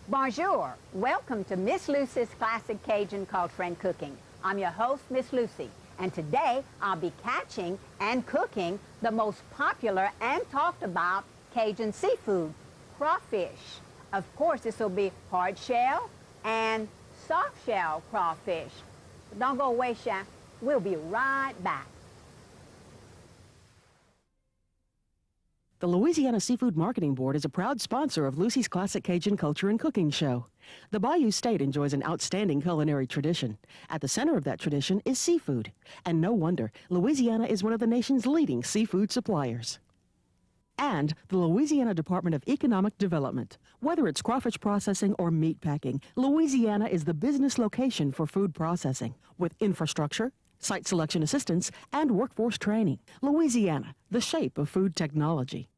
Bonjour. Welcome to Miss Lucy's Classic Cajun Culture and Cooking. I'm your host, Miss Lucy, and today I'll be catching and cooking the most popular and talked about Cajun seafood, crawfish. Of course, this will be hard shell and soft shell crawfish. But don't go away, Chef. We'll be right back. The Louisiana Seafood Marketing Board is a proud sponsor of Lucy's Classic Cajun Culture and Cooking Show. The Bayou State enjoys an outstanding culinary tradition. At the center of that tradition is seafood. And no wonder, Louisiana is one of the nation's leading seafood suppliers. And the Louisiana Department of Economic Development. Whether it's crawfish processing or meat packing, Louisiana is the business location for food processing, with infrastructure, site selection assistance, and workforce training. Louisiana, the shape of food technology.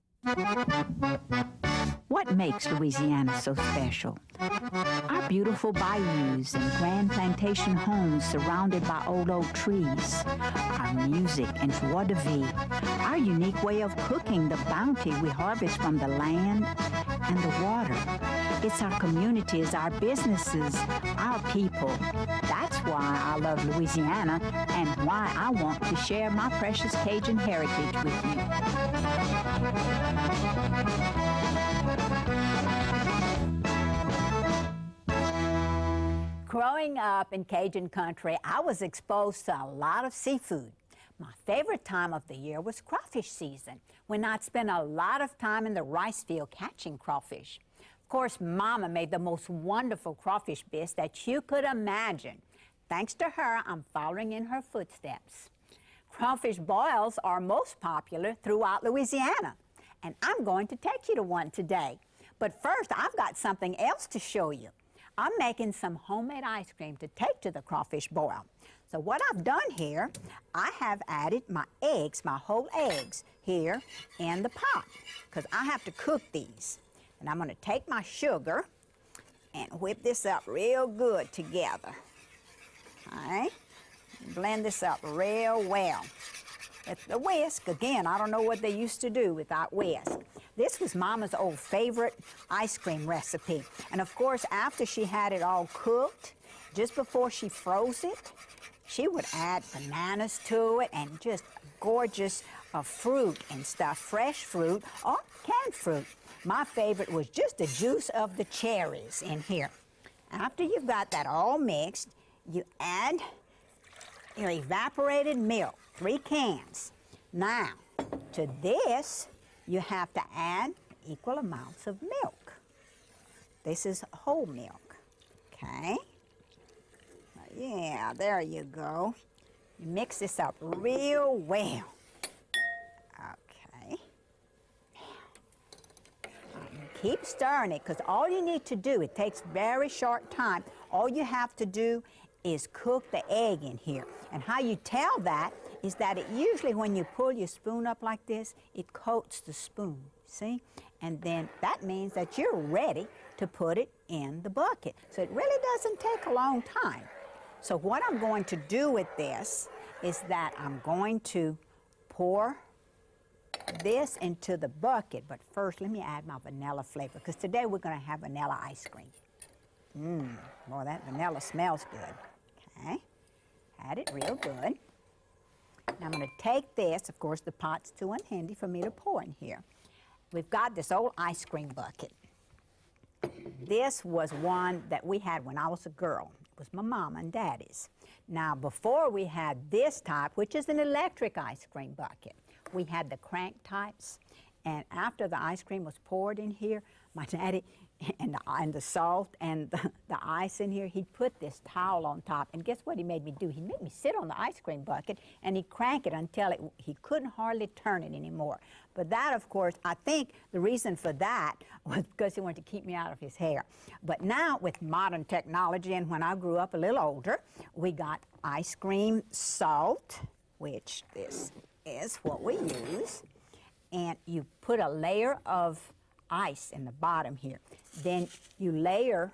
What makes Louisiana so special? Our beautiful bayous and grand plantation homes surrounded by old oak trees. Our music and joie de vivre. Our unique way of cooking the bounty we harvest from the land and the water. It's our communities, our businesses, our people. That's why I love Louisiana and why I want to share my precious Cajun heritage with you. Growing up in Cajun country, I was exposed to a lot of seafood. My favorite time of the year was crawfish season, when I'd spend a lot of time in the rice field catching crawfish. Of course, Mama made the most wonderful crawfish bisque that you could imagine. Thanks to her, I'm following in her footsteps. Crawfish boils are most popular throughout Louisiana, and I'm going to take you to one today. But first, I've got something else to show you. I'm making some homemade ice cream to take to the crawfish boil. So what I've done here, I have added my eggs, my whole eggs, here in the pot, because I have to cook these. And I'm going to take my sugar and whip this up real good together. All right? Blend this up real well. With the whisk, again, I don't know what they used to do without whisk. This was Mama's old favorite ice cream recipe. And of course, after she had it all cooked, just before she froze it, she would add bananas to it and just gorgeous fruit and stuff, fresh fruit or canned fruit. My favorite was just the juice of the cherries in here. After you've got that all mixed, you add your evaporated milk, 3 cans. Now, to this, you have to add equal amounts of milk. This is whole milk, okay? Yeah, there you go. You mix this up real well. Okay. Keep stirring it, because all you need to do, it takes very short time. All you have to do is cook the egg in here. And how you tell that is that it usually, when you pull your spoon up like this, it coats the spoon, see? And then that means that you're ready to put it in the bucket. So it really doesn't take a long time. So what I'm going to do with this is that I'm going to pour this into the bucket. But first, let me add my vanilla flavor, because today we're going to have vanilla ice cream. Boy, that vanilla smells good. Okay, add it real good. Now I'm going to take this, of course the pot's too unhandy for me to pour in here. We've got this old ice cream bucket. This was one that we had when I was a girl. It was my mom and daddy's. Now before we had this type, which is an electric ice cream bucket, we had the crank types. And after the ice cream was poured in here, my daddy, and the salt and the ice in here, he'd put this towel on top. And guess what he made me do? He made me sit on the ice cream bucket and he'd crank it until he couldn't hardly turn it anymore. But that, of course, I think the reason for that was because he wanted to keep me out of his hair. But now with modern technology, and when I grew up a little older, we got ice cream salt, which this is what we use. And you put a layer of ice in the bottom here. Then you layer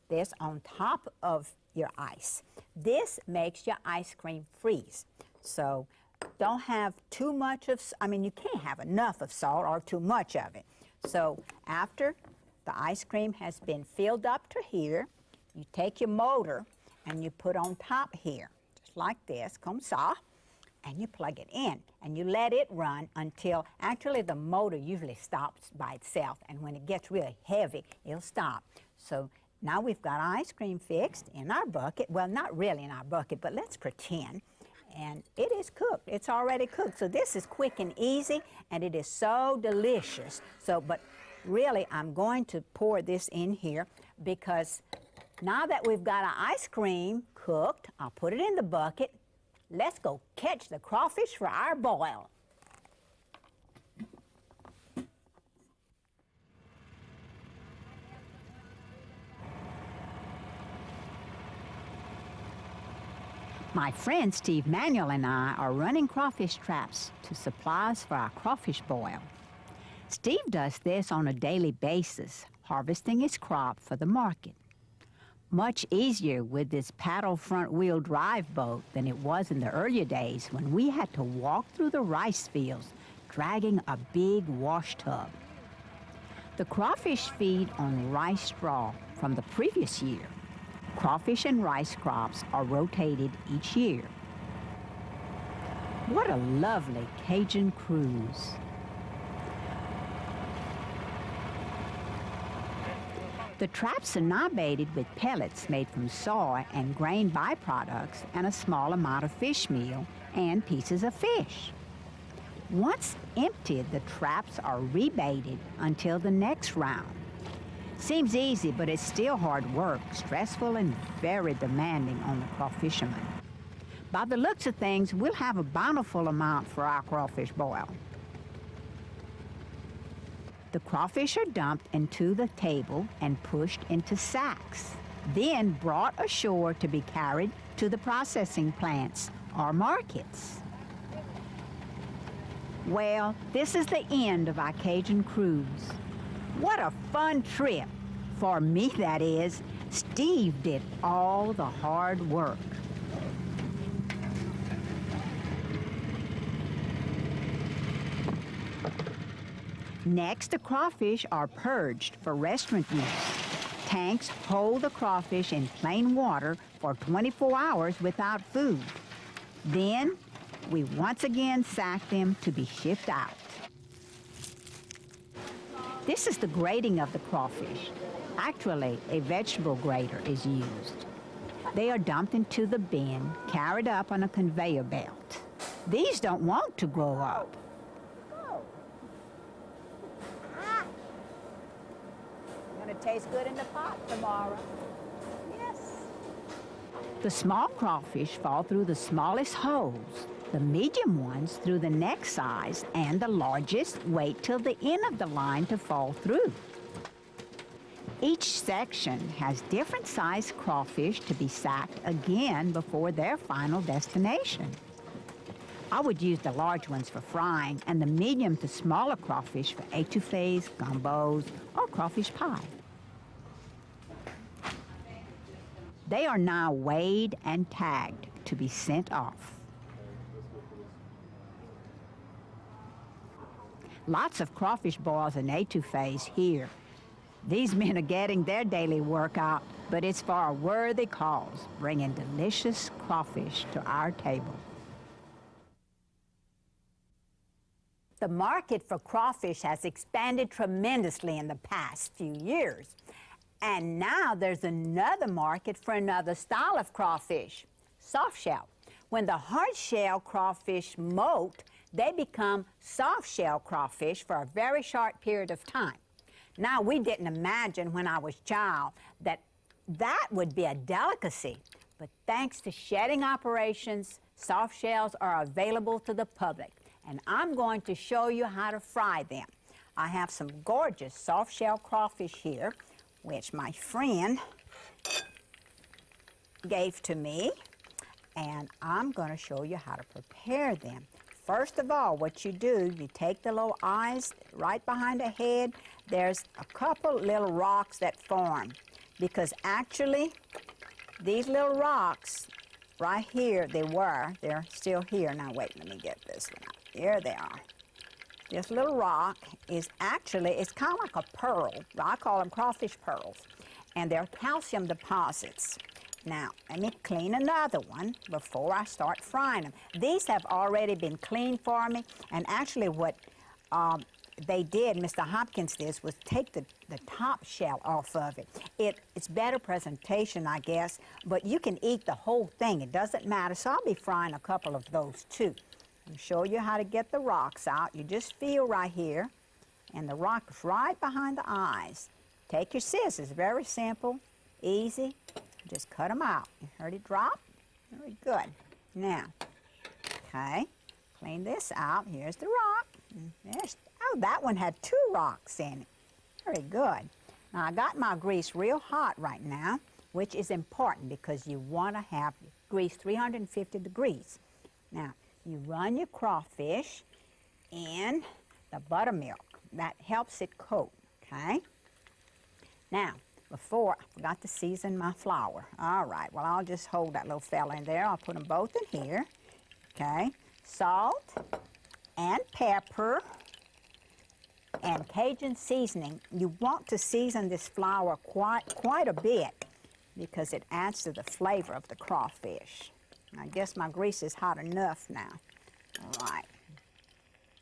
this on top of your ice. This makes your ice cream freeze. So don't have too much of, I mean, you can't have enough of salt or too much of it. So after The ice cream has been filled up to here. You take your motor and you put on top here, just like this, comme ça, and you plug it in. And you let it run until, actually the motor usually stops by itself, and when it gets really heavy, it'll stop. So now we've got ice cream fixed in our bucket. Well, not really in our bucket, but let's pretend. And it is cooked. It's already cooked. So this is quick and easy, and it is so delicious. So, but really, I'm going to pour this in here because now that we've got our ice cream cooked, I'll put it in the bucket. Let's go catch the crawfish for our boil. My friend Steve Manuel and I are running crawfish traps to supply us for our crawfish boil. Steve does this on a daily basis, harvesting his crop for the market. Much easier with this paddle front-wheel drive boat than it was in the earlier days when we had to walk through the rice fields dragging a big wash tub. The crawfish feed on rice straw from the previous year. Crawfish and rice crops are rotated each year. What a lovely Cajun cruise. The traps are now baited with pellets made from soy and grain byproducts and a small amount of fish meal and pieces of fish. Once emptied, the traps are rebaited until the next round. Seems easy, but it's still hard work, stressful and very demanding on the crawfishermen. By the looks of things, we'll have a bountiful amount for our crawfish boil. The crawfish are dumped into the table and pushed into sacks, then brought ashore to be carried to the processing plants or markets. Well, this is the end of our Cajun cruise. What a fun trip. For me, that is. Steve did all the hard work. Next, the crawfish are purged for restaurant use. Tanks hold the crawfish in plain water for 24 hours without food. Then, we once again sack them to be shipped out. This is the grating of the crawfish. Actually, a vegetable grater is used. They are dumped into the bin, carried up on a conveyor belt. These don't want to grow up. Gonna taste good in the pot tomorrow. Yes. The small crawfish fall through the smallest holes. The medium ones through the next size, and the largest wait till the end of the line to fall through. Each section has different sized crawfish to be sacked again before their final destination. I would use the large ones for frying and the medium to smaller crawfish for etouffees, gambos, or crawfish pie. They are now weighed and tagged to be sent off. Lots of crawfish boils and etouffees here. These men are getting their daily workout, but it's for a worthy cause, bringing delicious crawfish to our table. The market for crawfish has expanded tremendously in the past few years. And now there's another market for another style of crawfish, soft shell. When the hard shell crawfish molt, they become soft shell crawfish for a very short period of time. Now, we didn't imagine when I was a child that that would be a delicacy, but thanks to shedding operations, soft shells are available to the public, and I'm going to show you how to fry them. I have some gorgeous soft shell crawfish here, which my friend gave to me, and I'm going to show you how to prepare them. First of all, what you do, you take the little eyes right behind the head. There's a couple little rocks that form, because actually these little rocks right here, they're still here. Now wait, let me get this one out. Here they are. this little rock is actually, it's kind of like a pearl. I call them crawfish pearls. And they're calcium deposits. Now, let me clean another one before I start frying them. These have already been cleaned for me, and actually what they did, Mr. Hopkins did, was take the top shell off of it. It's better presentation, I guess, but you can eat the whole thing. It doesn't matter, so I'll be frying a couple of those too. I'll show you how to get the rocks out. You just feel right here, and the rock is right behind the eyes. Take your scissors, very simple, easy. Just cut them out. You heard it drop? Very good. Now, okay, clean this out. Here's the rock. Oh, that one had 2 rocks in it. Very good. Now, I got my grease real hot right now, which is important because you want to have grease 350 degrees. Now, you run your crawfish in the buttermilk. That helps it coat, okay? Now, before, I forgot to season my flour. All right, well, I'll just hold that little fella in there. I'll put them both in here, okay? Salt and pepper and Cajun seasoning. You want to season this flour quite a bit because it adds to the flavor of the crawfish. I guess my grease is hot enough now. All right,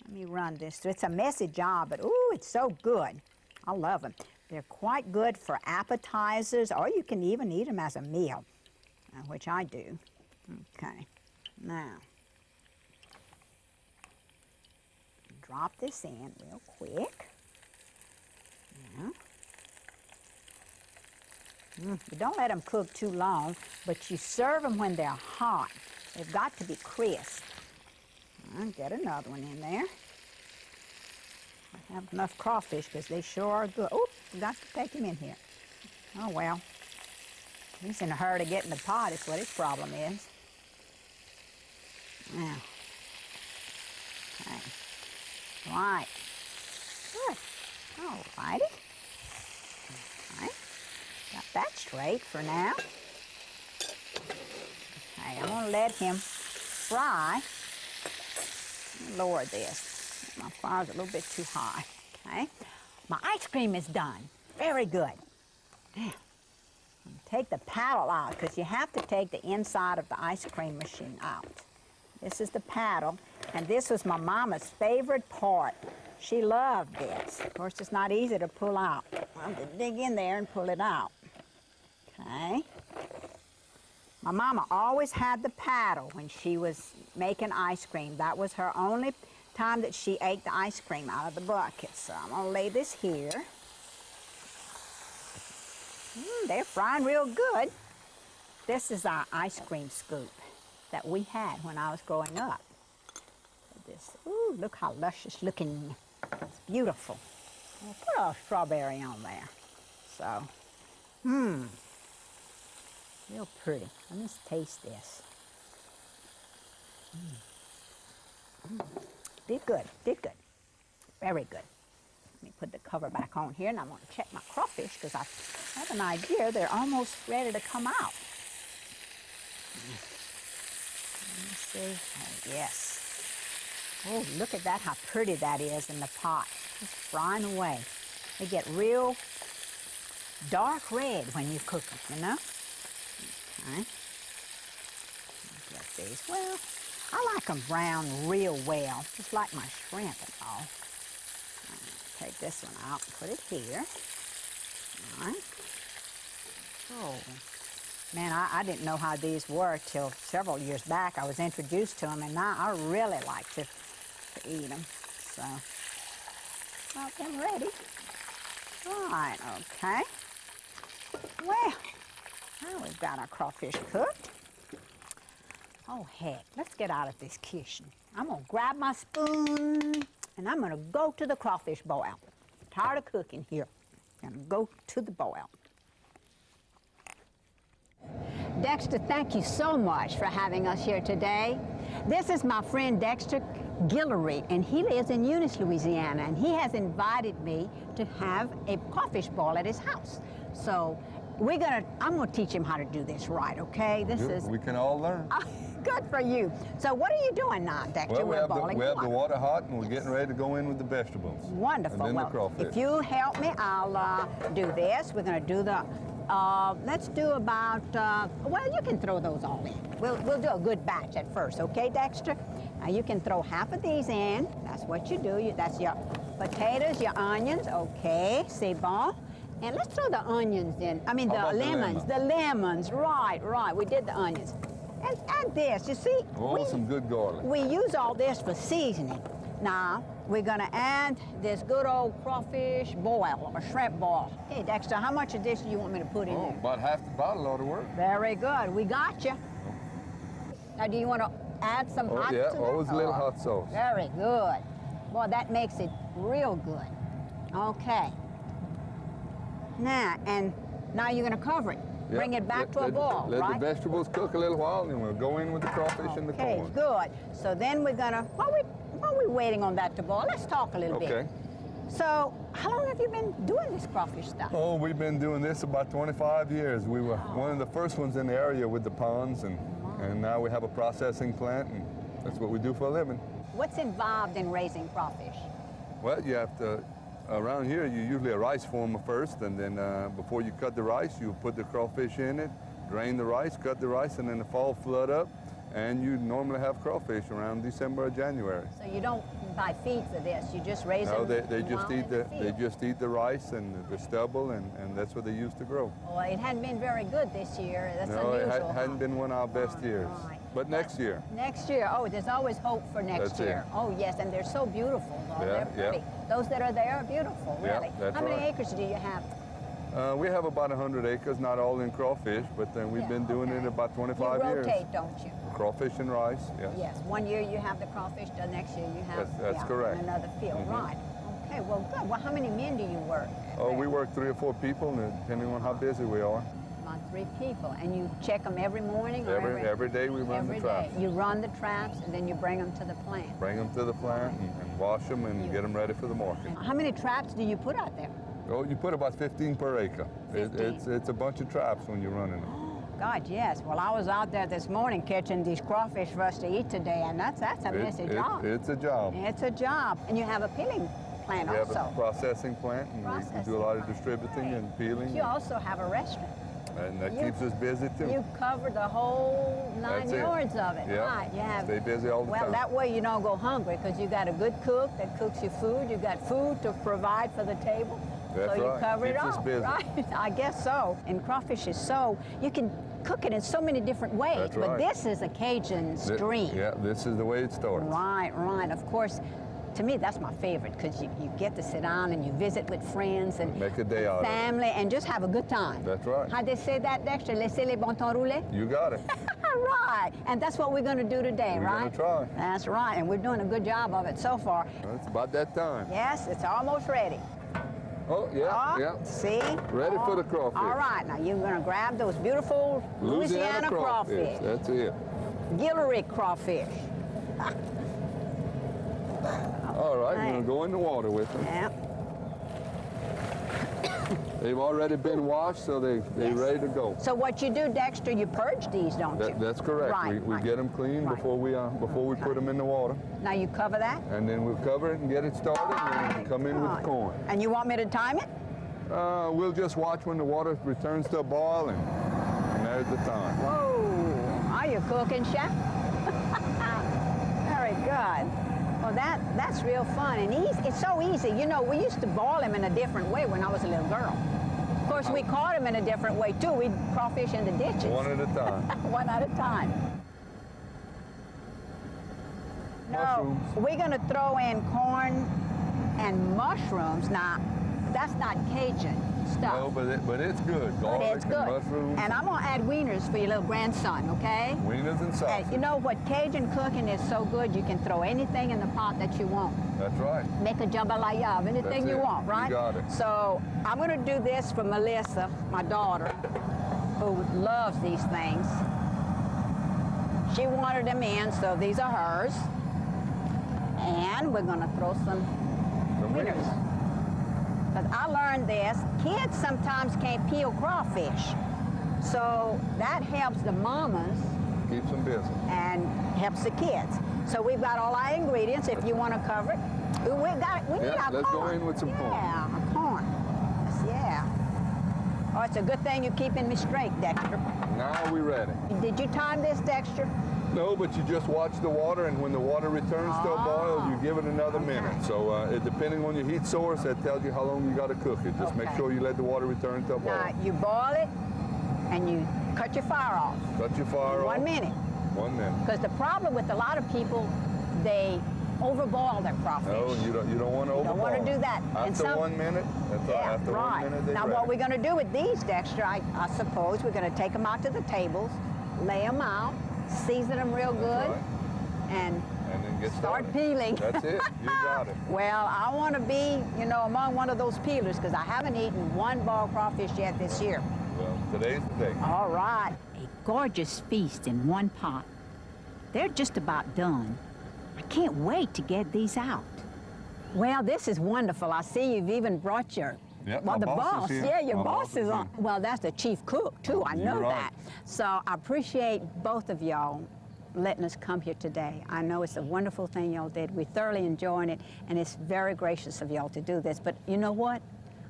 let me run this through. It's a messy job, but ooh, it's so good. I love them. They're quite good for appetizers, or you can even eat them as a meal, which I do. Okay, now, drop this in real quick. Now, you don't let them cook too long, but you serve them when they're hot. They've got to be crisp. I'll get another one in there. I have enough crawfish because they sure are good. Oh, got to take him in here. Oh, well. He's in a hurry to get in the pot is what his problem is. Now. Okay. Right. Good. All righty. Right. Got that straight for now. Okay, I'm going to let him fry. Lower this. My fire's a little bit too high. Okay. My ice cream is done. Very good. Now, take the paddle out because you have to take the inside of the ice cream machine out. This is the paddle, and this was my mama's favorite part. She loved this. Of course, it's not easy to pull out. I have to dig in there and pull it out. Okay. My mama always had the paddle when she was making ice cream. That was her only time that she ate the ice cream out of the bucket. So I'm gonna lay this here. They're frying real good. This is our ice cream scoop that we had when I was growing up. This, ooh, look how luscious looking. It's beautiful. I'll put a strawberry on there. So, real pretty. Let me taste this. Did good, did good. Very good. Let me put the cover back on here, and I'm going to check my crawfish because I have an idea they're almost ready to come out. Let me see. Oh, yes. Oh, look at that, how pretty that is in the pot. Just frying away. They get real dark red when you cook them, you know? Okay. Get these. Well, I like them brown real well, just like my shrimp and all. Take this one out and put it here. All right. Oh, man, I didn't know how these were till several years back. I was introduced to them, and now I really like to eat them. So, got them ready. All right, okay. Well, now we've got our crawfish cooked. Oh, heck, let's get out of this kitchen. I'm going to grab my spoon, and I'm going to go to the crawfish boil. Tired of cooking here. I'm going to go to the boil. Dexter, thank you so much for having us here today. This is my friend Dexter Guillory, and he lives in Eunice, Louisiana, and he has invited me to have a crawfish boil at his house. So I'm gonna teach him how to do this right, okay? We can all learn. Good for you. So what are you doing now, Dexter? Well, we have the water hot, and we're getting ready to go in with the vegetables. Wonderful. And then Well, the crawfish. if you help me, I'll do this. We're gonna do the, let's do about, well, you can throw those all in. We'll do a good batch at first, okay, Dexter? Now you can throw half of these in. That's what you do. That's your potatoes, your onions, okay, c'est bon. And let's throw the onions in. I mean, How the about the lemons. The lemons, right. We did the onions. And add this, you see? Oh, some good garlic. We use all this for seasoning. Now, we're gonna add this good old crawfish boil or shrimp boil. Hey, Dexter, how much of this do you want me to put in Oh, there? about half the bottle ought to work. Very good, we got you. Now, do you want to add some hot Yeah, to that? always a little hot sauce. Very good. Boy, that makes it real good. Okay. Now you're gonna cover it. Yeah, Bring it back to a let boil, Let right? the vegetables cook a little while, and we'll go in with the crawfish and the Okay, corn. good. So then we're gonna, while we're waiting on that to boil, let's talk a little bit. Okay. So, how long have you been doing this crawfish stuff? Oh, we've been doing this about 25 years. We were one of the first ones in the area with the ponds, and now we have a processing plant, and that's what we do for a living. What's involved in raising crawfish? Well, you have to, around here, you usually a rice former first, and then before you cut the rice, you put the crawfish in it, drain the rice, cut the rice, and in the fall flood up, and you normally have crawfish around December or January. So you don't buy feed for this, you just raise No, them they just wild eat in the they field. just eat the rice and the stubble, and that's what they use to grow. Well, it hadn't been very good this year. That's No, unusual. it hadn't been one of our best years. Right. But next year. Next year, oh, there's always hope for next That's it. year. Oh, yes, and they're so beautiful, though. Yeah, They're pretty. Those that are there are beautiful, Yeah, really. that's How many right. acres do you have? We have about 100 acres, not all in crawfish, but then we've Yeah, been doing okay. it about 25 you years. rotate, don't you? Crawfish and rice, yes. Yes, one year you have the crawfish, the next year you have That's correct. in another field, Mhm. right? Okay, well, good. Well, how many men do you work? Oh, we work 3 or 4 people, and depending on how busy we are. On 3 people, and you check them every morning or Every day we run every the traps. day. You run the traps, and then you bring them to the plant. Bring them to the plant and wash them and get them ready for the market. How many traps do you put out there? Oh, you put about 15 per acre. 15. It's a bunch of traps when you're running them. God, yes. Well, I was out there this morning catching these crawfish for us to eat today, and that's a messy job. It's a job. It's a job. And you have a peeling plant We have also. a processing plant, and we do a lot of distributing and peeling, You also have a restaurant. and that you- keeps us busy too. You cover the whole 9 That's it. yards of it. Yeah. Right. You have, Stay busy all the well, time. that way you don't go hungry because you got a good cook that cooks you food. You got food to provide for the table. That's so you right. cover it Keeps us all. busy. Right. I guess so. And crawfish is so, you can cook it in so many different ways. That's But right. this is a Cajun stream. Yeah, this is the way it starts. Right, right. Of course, to me, that's my favorite because you get to sit down and you visit with friends and Make a day out of it. family and just have a good time. That's right. How they say that, Dexter? Laissez les bon temps rouler? You got it. Right. And that's what we're going to do today, We're right? gonna try. That's right. And we're doing a good job of it so far. Well, it's about that time. Yes, it's almost ready. Oh, yeah, Ah, yeah. See? Ready for the crawfish. All right. Now you're going to grab those beautiful Louisiana crawfish. That's it. Gildery crawfish. All right, Right. we're gonna go in the water with them. Yeah. They've already been washed, so they're Yes. ready to go. So what you do, Dexter, you purge these, don't you? That's correct. Right, We right. get them clean Right. before we put them in the water, Now you cover that? and then we'll cover it and get it started, and then come in with the corn. And you want me to time it? We'll just watch when the water returns to a boil, and there's the time. Whoa, are you cooking, chef? Very good. Well, that's real fun and easy. It's so easy. You know, we used to boil them in a different way when I was a little girl. Of course, we caught them in a different way too. We'd crawfish in the ditches. One at a time. One at a time. No, Mushrooms. we're going to throw in corn and mushrooms. Now, that's not Cajun stuff. No, but it's good. But Garlic it's and good. mushrooms, And I'm going to add wieners for your little grandson, okay? wieners and sausage. And you know what? Cajun cooking is so good, you can throw anything in the pot that you want. That's right. Make a jambalaya of anything That's you it. want, You right? got it. So I'm going to do this for Melissa, my daughter, who loves these things. She wanted them in, so these are hers. And we're going to throw some wieners. Because I learned this. Kids sometimes can't peel crawfish. So that helps the mamas Keeps them busy. and helps the kids. So we've got all our ingredients if you want to cover it. We need Yeah, our let's go corn. in with some corn. Yeah, our corn. Yeah. Oh, it's a good thing you're keeping me straight, Dexter. Now we're ready. Did you time this, Dexter? No, but you just watch the water, and when the water returns to a boil, you give it another minute. So depending on your heat source, that tells you how long you got to cook it. Just make Okay. sure you let the water return to a boil. Now, you boil it, and you cut your fire off. Cut your fire off. 1 minute. 1 minute. Because the problem with a lot of people, they overboil their crawfish. No, you don't want to overboil. Don't want to do that. And After 1 minute, that's all. Yeah, After right. 1 minute, they're Now, ready. what we're going to do with these, Dexter, I suppose we're going to take them out to the tables, lay them out, season them real good, right. and And then get start started. peeling. That's it. You got it. Well, I want to be, among one of those peelers because I haven't eaten one boiled crawfish yet this year. Well, today's the day. All right. A gorgeous feast in one pot. They're just about done. I can't wait to get these out. Well, this is wonderful. I see you've even brought your, Yep, well, my the boss boss. is here. Yeah, your My boss boss is is on. here. Well, that's the chief cook, too. I know You're right. that. So I appreciate both of y'all letting us come here today. I know it's a wonderful thing y'all did. We're thoroughly enjoying it, and it's very gracious of y'all to do this. But you know what?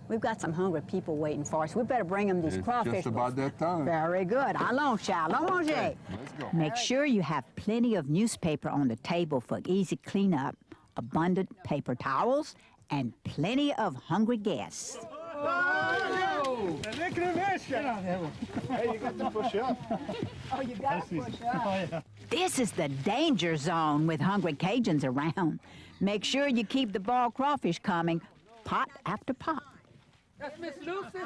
We've got some hungry people waiting for us. We better bring them these It's crawfish. just about that time. Very good. Allons, child. Allons, Okay, let's go. Make sure you have plenty of newspaper on the table for easy cleanup, abundant paper towels, and plenty of hungry guests. Oh, you got to push up. This is the danger zone with hungry Cajuns around. Make sure you keep the boiled crawfish coming, pot after pot. That's Miss Lucy.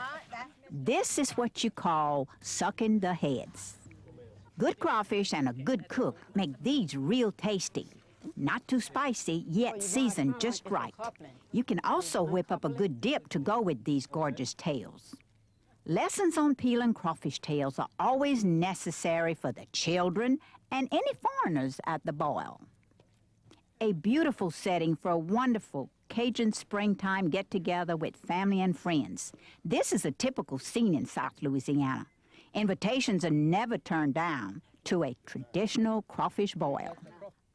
This is what you call sucking the heads. Good crawfish and a good cook make these real tasty. Not too spicy, yet seasoned just right. You can also whip up a good dip to go with these gorgeous tails. Lessons on peeling crawfish tails are always necessary for the children and any foreigners at the boil. A beautiful setting for a wonderful Cajun springtime get-together with family and friends. This is a typical scene in South Louisiana. Invitations are never turned down to a traditional crawfish boil.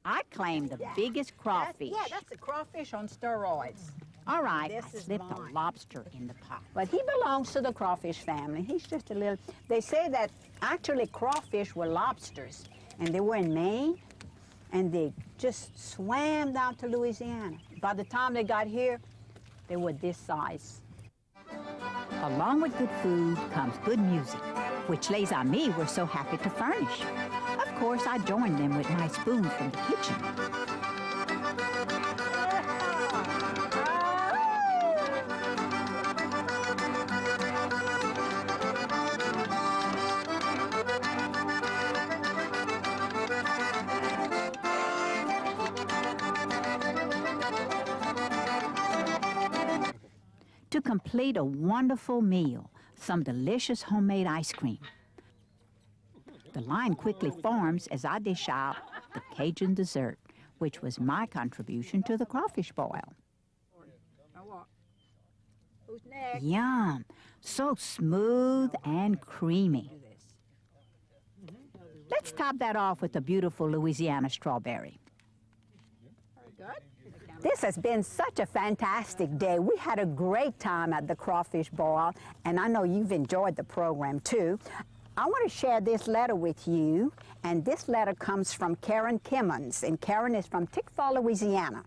I claim the biggest crawfish. That's the crawfish on steroids. All right, This I is slipped mine. a lobster in the pot. But he belongs to the crawfish family. He's just a little. They say that actually crawfish were lobsters, and they were in Maine, and they just swam down to Louisiana. By the time they got here, they were this size. Along with good food comes good music, which Les Amis were so happy to furnish. Of course, I joined them with my spoons from the kitchen. To complete a wonderful meal, some delicious homemade ice cream. The line quickly forms as I dish out the Cajun dessert, which was my contribution to the crawfish boil. Who's next? Yum! So smooth and creamy. Let's top that off with a beautiful Louisiana strawberry. This has been such a fantastic day. We had a great time at the Crawfish Boil, and I know you've enjoyed the program too. I want to share this letter with you, and this letter comes from Karen Kimmons, and Karen is from Tickfaw, Louisiana.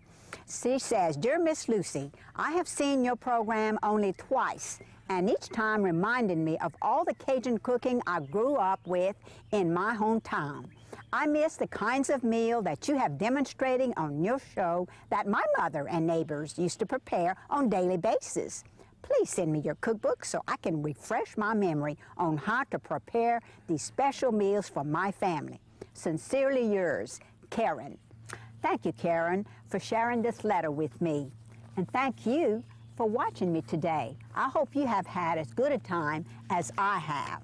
She says, "Dear Miss Lucy, I have seen your program only twice, and each time reminded me of all the Cajun cooking I grew up with in my hometown. I miss the kinds of meal that you have demonstrating on your show that my mother and neighbors used to prepare on daily basis. Please send me your cookbook so I can refresh my memory on how to prepare these special meals for my family. Sincerely yours, Karen." Thank you, Karen, for sharing this letter with me. And thank you for watching me today. I hope you have had as good a time as I have.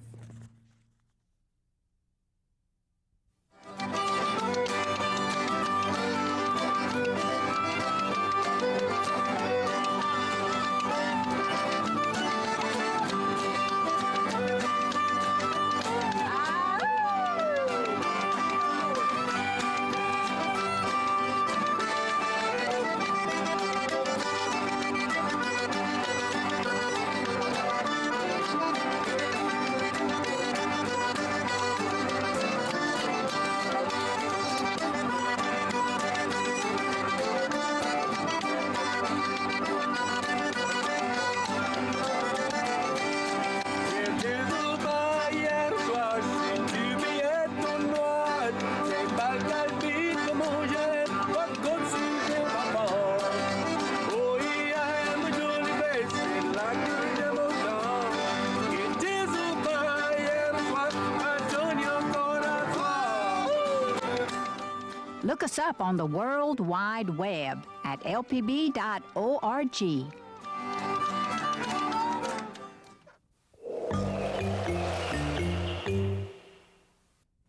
Look us up on the World Wide Web at lpb.org.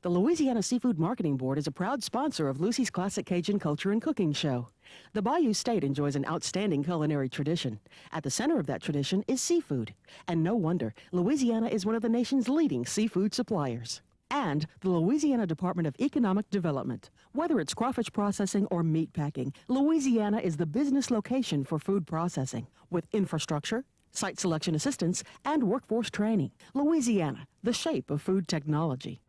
The Louisiana Seafood Marketing Board is a proud sponsor of Lucy's Classic Cajun Culture and Cooking Show. The Bayou State enjoys an outstanding culinary tradition. At the center of that tradition is seafood. And no wonder, Louisiana is one of the nation's leading seafood suppliers. And the Louisiana Department of Economic Development. Whether it's crawfish processing or meat packing, Louisiana is the business location for food processing. With infrastructure, site selection assistance, and workforce training. Louisiana, the shape of food technology.